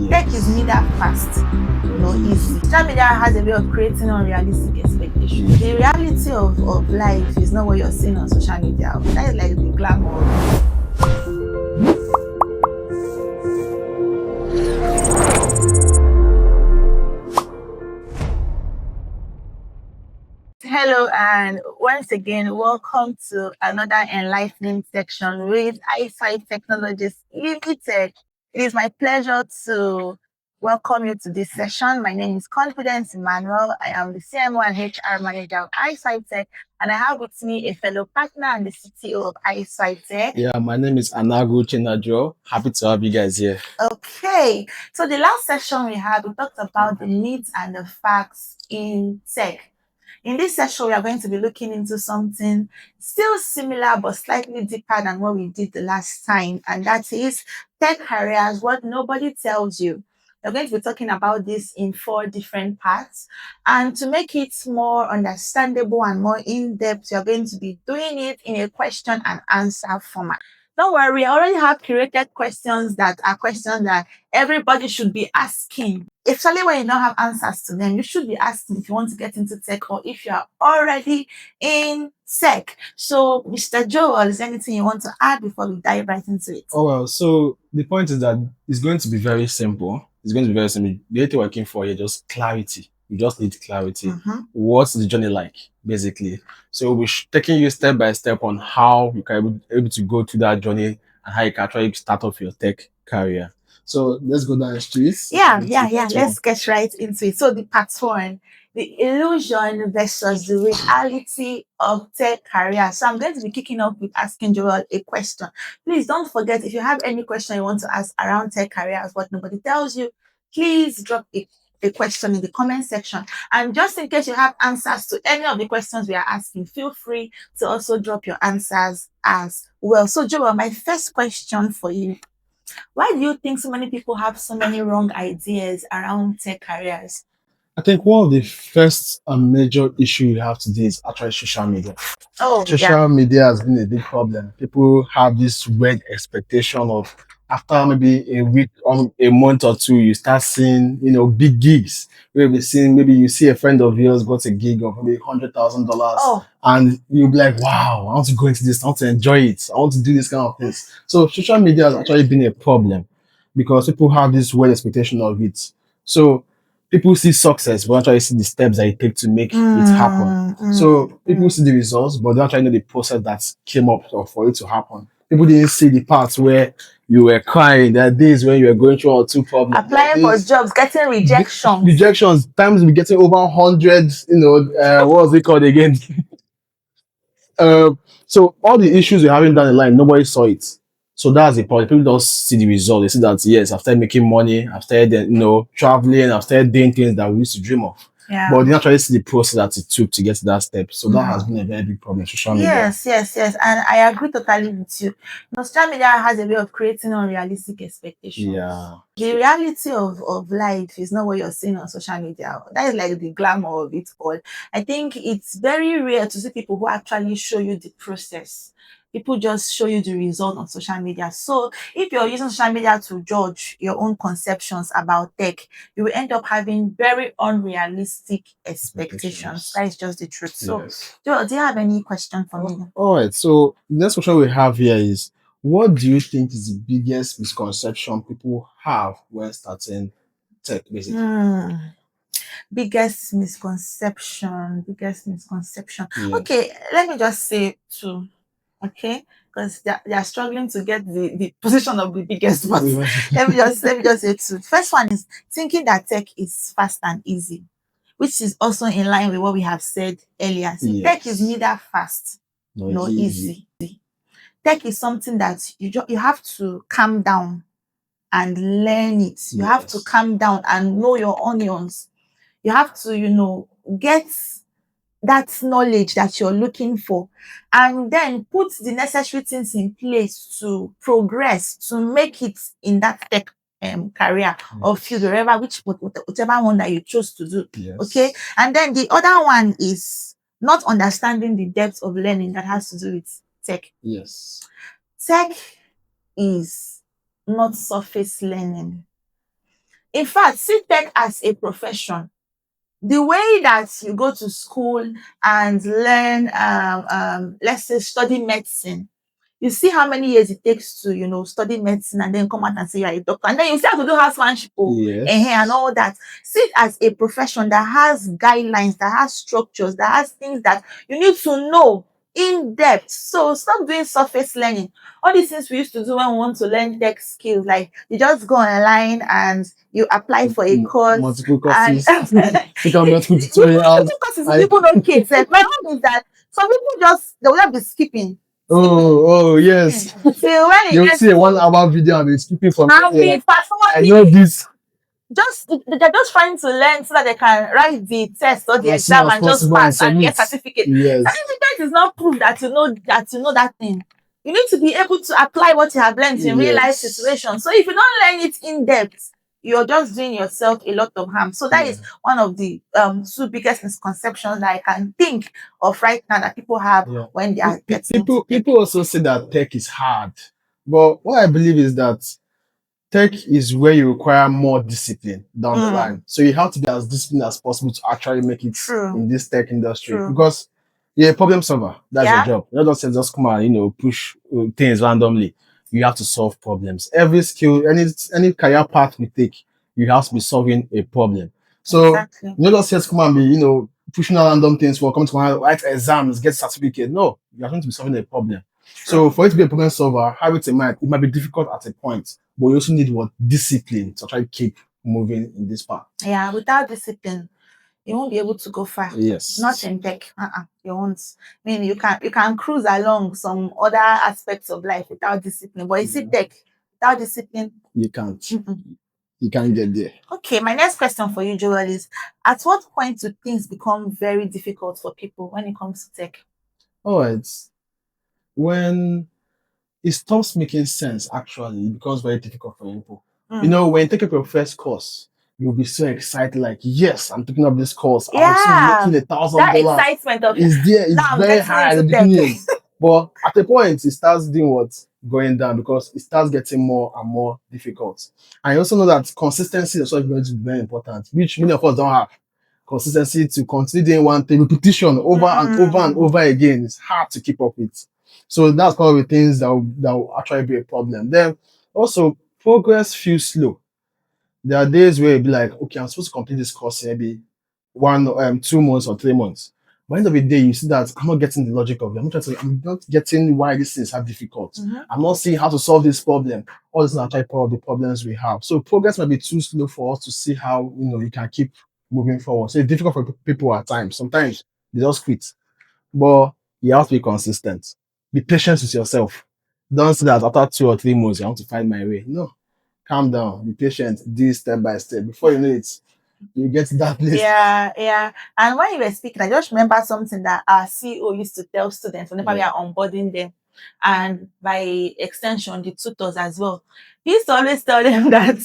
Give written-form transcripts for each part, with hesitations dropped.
Tech is neither fast nor easy. Social media has a way of creating unrealistic expectations. The reality of life is not what you're seeing on social media. That is like the glamour. Hello, and once again, welcome to another enlightening section with Eyesight Technologies Limited. It is my pleasure to welcome you to this session. My name is Confidence Emmanuel. I am the CMO and HR manager of Eyesight Tech, and I have with me a fellow partner and the CTO of Eyesight Tech. Yeah, my name is Anagu Chinajo. Happy to have you guys here. Okay, so the last session we talked about the myths and the facts in tech. In this session, we are going to be looking into something still similar but slightly deeper than what we did the last time, and that is tech careers, what nobody tells you. We're going to be talking about this in 4 different parts, and to make it more understandable and more in-depth, you're going to be doing it in a question and answer format. Don't worry, I already have curated questions that are questions that everybody should be asking. Especially when you don't have answers to them, you should be asking if you want to get into tech or if you are already in tech. So, Mr. Joel, is there anything you want to add before we dive right into it? Oh, well, so the point is that it's going to be very simple. It's going to be very simple. The only thing we're looking for here is just clarity. You just need clarity. What's the journey like, basically? So we're taking you step by step on how you can be able to go through that journey and how you can actually start off your tech career. So let's go down the streets. Yeah. Let's get right into it. So the part 1, the illusion versus the reality of tech career. So I'm going to be kicking off with asking Joel a question. Please don't forget, if you have any question you want to ask around tech careers, what nobody tells you, please drop a question in the comment section. And just in case you have answers to any of the questions we are asking, feel free to also drop your answers as well. So Joel, my first question for you: why do you think so many people have so many wrong ideas around tech careers? I think one of the first and major issue we have today is actually social media. Social media has been a big problem. People have this weird expectation of after maybe a week or a month or two, you start seeing, big gigs. Maybe you see a friend of yours got a gig of maybe $100,000, and you'll be like, wow, I want to go into this, I want to enjoy it, I want to do this kind of things. So social media has actually been a problem because people have this weird expectation of it. So people see success, but actually see the steps that it takes to make it happen. So people see the results, but they actually know the process that came up for it to happen. People didn't see the parts where you were crying. There are days when you were going through 1 or 2 problems. Applying for jobs, getting rejections. Rejections. Times we getting over hundreds, what was it called again? So all the issues we're having down the line, nobody saw it. So that's the point. People don't see the result. They see that, yes, I've started making money, I've started, traveling, I've started doing things that we used to dream of. Yeah. But they actually see the process that it took to get to that step. So that has been a very big problem in social media. Yes. And I agree totally with you. Social media has a way of creating unrealistic expectations. Yeah. The reality of life is not what you're seeing on social media. That is like the glamour of it all. I think it's very rare to see people who actually show you the process. People just show you the result on social media. So if you're using social media to judge your own conceptions about tech, you will end up having very unrealistic expectations. That is just the truth. So, Joel, do you have any question for me? All right. So the next question we have here is, what do you think is the biggest misconception people have when starting tech, basically? Biggest misconception. Okay, let me just say 2. Okay, because they are struggling to get the position of the biggest one. let me just say 2. First one is thinking that tech is fast and easy, which is also in line with what we have said earlier. See, tech is neither fast nor easy. Tech is something that you have to calm down and learn it. You have to calm down and know your onions. You have to, get that knowledge that you're looking for, and then put the necessary things in place to progress, to make it in that tech career or field, whichever one that you chose to do. Okay. And then the other one is not understanding the depth of learning that has to do with tech. Tech is not surface learning. In fact, see tech as a profession. The way that you go to school and learn, let's say, study medicine, you see how many years it takes to, study medicine and then come out and say you're a doctor. And then you still have to do housemanship, and all that. See it as a profession that has guidelines, that has structures, that has things that you need to know in depth. So stop doing surface learning. All these things we used to do when we want to learn tech skills, like you just go online and you apply for a course. Multiple And courses. multiple tutorials. courses is even okay. My own is that some people they will just be skipping. Yes. Till when you see a 1 hour video and they're skipping from I know this. They're just trying to learn so that they can write the test or the exam and just pass and get certificate. Yes. Certificate is not proof that you know that thing. You need to be able to apply what you have learned in real life situations. So if you don't learn it in depth, you're just doing yourself a lot of harm. So that is one of the two biggest misconceptions that I can think of right now that people have when they are getting people also say that tech is hard. But what I believe is that tech is where you require more discipline down the line. So you have to be as disciplined as possible to actually make it in this tech industry. Because you're a problem solver. That's your job. You don't just come and, push things randomly. You have to solve problems. Every skill, any career path we take, you have to be solving a problem. So you don't just come and be, pushing out random things for coming to write exams, get certificate. No, you are going to be solving a problem. So for you to be a problem solver, have it in mind. It might be difficult at a point, but you also need discipline to try to keep moving in this path. Yeah, without discipline, you won't be able to go far. Yes. Not in tech. You won't. I mean, you can cruise along some other aspects of life without discipline, but you see tech without discipline, you can't. You can't get there. Okay, my next question for you, Joel, is at what point do things become very difficult for people when it comes to tech? Oh, it's when it stops making sense, actually. It becomes very difficult for people. When you take up your first course, you'll be so excited, like, yes, I'm taking up this course. I'm making $1,000. That excitement of is there. It's very high at the beginning. But at a point, it starts doing going down because it starts getting more and more difficult. I also know that consistency is also going to be very important, which many of us don't have. Consistency to continue doing one thing, repetition over and over and over again. It's hard to keep up with. So that's one of the things that will actually be a problem. Then also, progress feels slow. There are days where you'll be like, okay, I'm supposed to complete this course in maybe 2 months or 3 months. By the end of the day, you see that I'm not getting the logic of it. I'm not getting why these things are difficult. I'm not seeing how to solve this problem. All this is actually part of the problems we have. So progress might be too slow for us to see how you can keep moving forward. So it's difficult for people at times. Sometimes they just quit. But you have to be consistent. Be patient with yourself. Don't say that after 2 or 3 months, I want to find my way. No. Calm down. Be patient. Do it step by step. Before you know it, you get to that place. Yeah. And when you were speaking, I just remember something that our CEO used to tell students whenever we are onboarding them, and by extension, the tutors as well. He used to always tell them that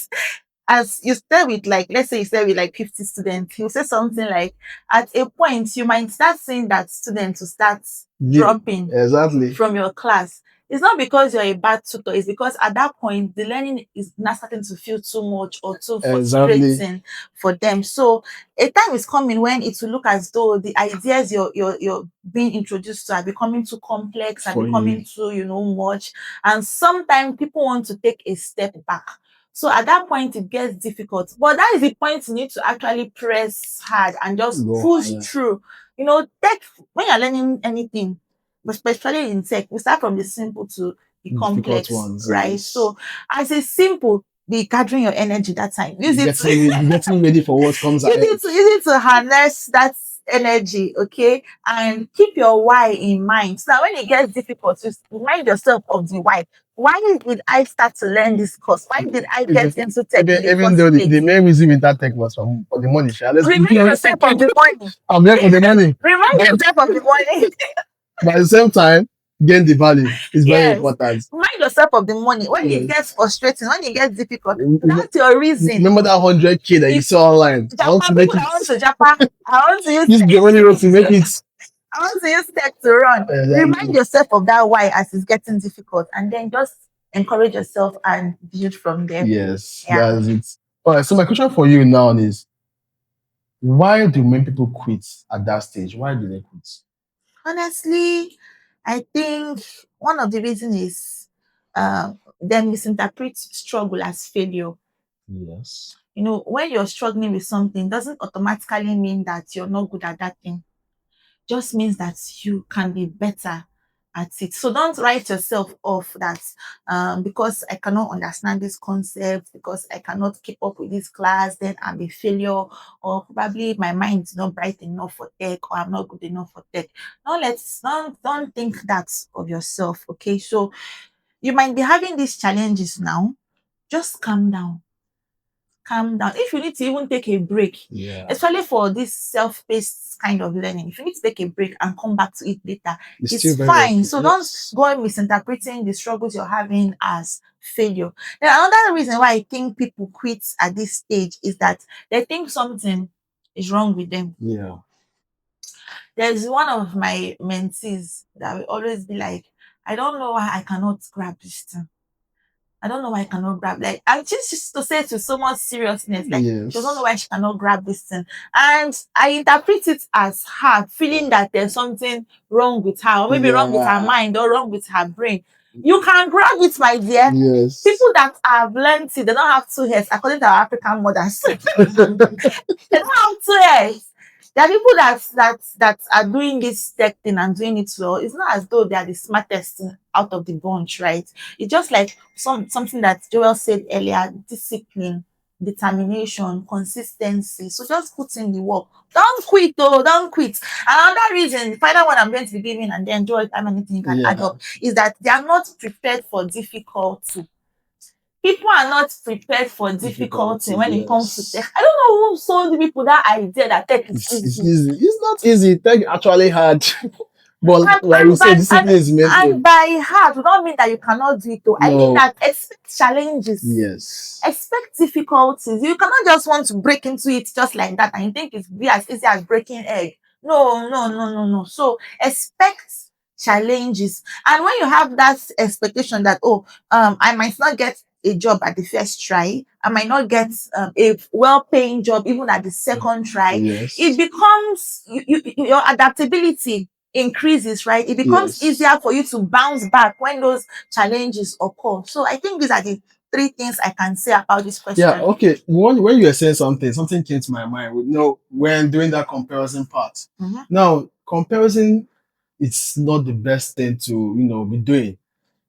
as you stay with, let's say you stay with 50 students, he'll say something like, at a point, you might start seeing that students will start dropping from your class. It's not because you're a bad tutor, it's because at that point, the learning is not starting to feel too much or too frustrating for them. So a time is coming when it will look as though the ideas you're being introduced to are becoming too complex, are becoming too, much. And sometimes people want to take a step back. So at that point, it gets difficult. But that is the point you need to actually press hard and just push through. Tech, when you're learning anything, especially in tech, we start from the simple to the complex ones, right? Yes. So as a simple, be gathering your energy that time. Getting ready for what comes ahead. You need to harness that energy, okay? And keep your why in mind. So that when it gets difficult, you remind yourself of the why. Why did I start to learn this course? Why did I get into tech? Even though the main reason with that tech was for the money. Remind yourself of the money. I'm here for the money. Remind yourself of the money. But at the same time, gain the value is very important. Remind yourself of the money. When it gets frustrating, when it gets difficult, that's your reason. Remember that 100K that you saw online. I want to make it. I want to use the money to make it. I want to use tech to run. Remind yourself of that why as it's getting difficult, and then just encourage yourself and build from there. Yes, that's it. All right. So my question for you now is, why do many people quit at that stage? Why do they quit? Honestly, I think one of the reasons is they misinterpret struggle as failure. Yes. You know, when you're struggling with something, doesn't automatically mean that you're not good at that thing. Just means that you can be better at it. So don't write yourself off that because I cannot understand this concept, because I cannot keep up with this class, then I'm a failure, or probably my mind is not bright enough for tech, or I'm not good enough for tech. No, don't think that of yourself. Okay. So you might be having these challenges now. Just calm down. If you need to even take a break, Yeah. especially for this self-paced kind of learning, if you need to take a break and come back to it later, Still it's very fine. okay. So don't Yes. go and misinterpreting the struggles you're having as failure. Then another reason why I think people quit at this stage is that they think something is wrong with them. Yeah. There's one of my mentees that will always be like, I don't know why I cannot grab this thing. I don't know why I cannot grab. Like, and she used to say it with so much seriousness, like she doesn't know Yes. why she cannot grab this thing. And I interpret it as her feeling that there's something wrong with her, or maybe wrong with her Yeah. mind, or wrong with her brain. You can grab it, my dear. Yes. People that have learned it, they don't have two heads, according to our African mothers. They don't have two heads. There are people that are doing this tech thing and doing it well. It's not as though they are the smartest out of the bunch, right? It's just like something that Joel said earlier: discipline, determination, consistency. So just put in the work. Don't quit, though. Don't quit. Another reason, the final one I'm going to be giving, and then Joel, I mean, anything you can add Yeah. up, is that they are not prepared for difficulty. People are not prepared for difficulty when it comes to tech. Yes. I don't know who sold the people that idea that tech is It's easy. easy. It's not easy. Tech actually hard. But And like we and say, by discipline is and main. by heart, we don't mean that you cannot do it though. I mean No. that expect challenges, Yes. expect difficulties. You cannot just want to break into it just like that and you think it's be as easy as breaking egg. No, no, no, no, no. So expect challenges. And when you have that expectation that, oh, I might not get a job at the first try, I might not get a well-paying job even at the second try, it Yes. becomes your adaptability increases, right? It becomes Yes. easier for you to bounce back when those challenges occur. So I think these are the three things I can say about this Yeah, question. okay. When you were saying something, something came to my mind. You know, when doing that comparison part. Mhm. Now, comparison, it's not the best thing to, be doing.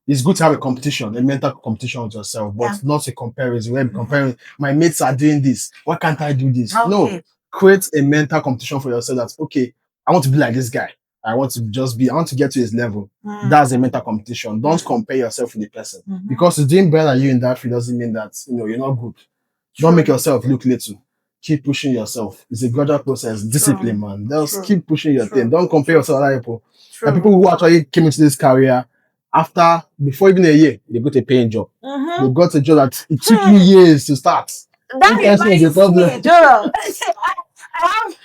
It's good to have a competition, a mental competition with yourself, Yeah. but not a comparison. Where you're comparing, my mates are doing this. Why can't I do this? No, Okay. create a mental competition for yourself. That's okay. I want to be like this guy. I want to get to his level. That's a mental competition. Don't compare yourself with the person because he's doing better than you in that field doesn't mean that you're not good. Don't make yourself look little. Keep pushing yourself. It's a gradual process. Discipline, man. Just keep pushing your thing. Don't compare yourself with other people. And people who actually came into this career after, before even a year, they got a paying job. They got a job that it took you years to start. That reminds me, Joel. I have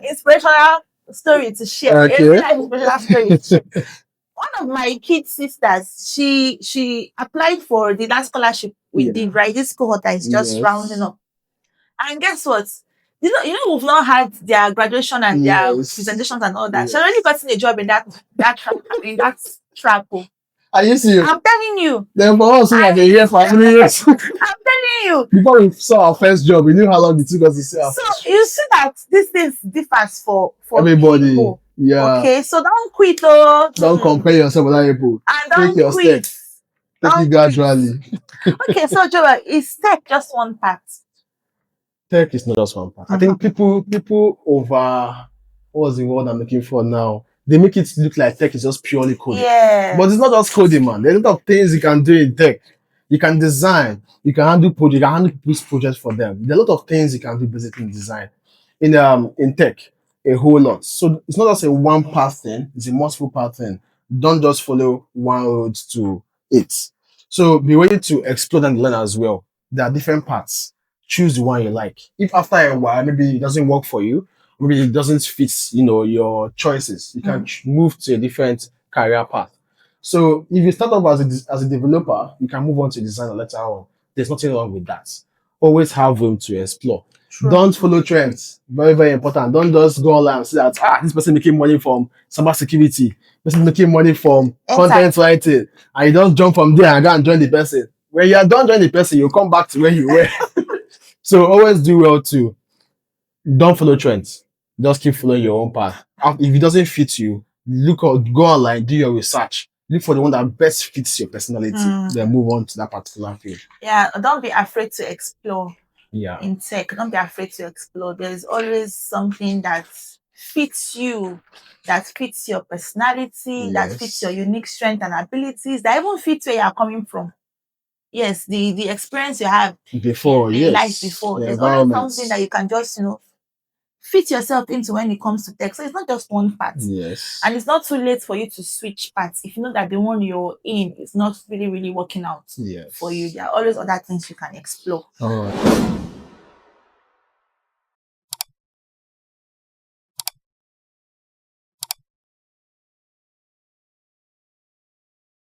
an inspirational story to share. A real Okay. life inspirational story to share. One of my kid sisters, she applied for the last scholarship we did, right? This cohort that is just rounding up. And guess what? We've not had their graduation and their presentations and all that. She already gotten a job in that track. Are you serious? I'm telling you. Then for us, like a year for how many years? I'm telling you. Before we saw our first job, we knew how long it took us to see our first So you see that these things differs for everybody. people. Yeah. Okay, so don't quit, oh. Don't compare yourself with other people. And Take don't your quit. steps. Take it gradually. Okay, so Joel, is tech just one part? Tech is not just one part. I think people over, what was the word I'm looking for now? They make it look like tech is just purely coding. Yeah. But it's not just coding, man. There's a lot of things you can do in tech. You can design, you can handle projects, you can handle people's projects for them. There are a lot of things you can do basically in design. In tech, a whole lot. So it's not just a one part thing, it's a multiple part thing. Don't just follow one road to it. So be ready to explore and learn as well. There are different parts. Choose the one you like. If after a while maybe it doesn't work for you, maybe it doesn't fit, your choices, you can move to a different career path. So if you start off as a developer, you can move on to designer later on. There's nothing wrong with that. always have room to explore. True. Don't follow trends. Very, very important. Don't just go online and see that this person making money from cyber security, this person making money from content writing, and you don't jump from there and go and join the person. When you are done joining the person, you come back to where you were. So always do well too. Don't follow trends. Just keep following your own path. If it doesn't fit you, go online, do your research. Look for the one that best fits your personality. Then move on to that particular field. Yeah, don't be afraid to explore. Yeah. In tech, don't be afraid to explore. There's always something that fits you, that fits your personality, that fits your unique strength and abilities, that even fits where you're coming from. Yes, the experience you have before, in life before. There's always something that you can just, fit yourself into when it comes to tech. So it's not just one part. Yes. And it's not too late for you to switch parts if you know that the one you're in is not really, really working out for you. There are always other things you can explore. All right.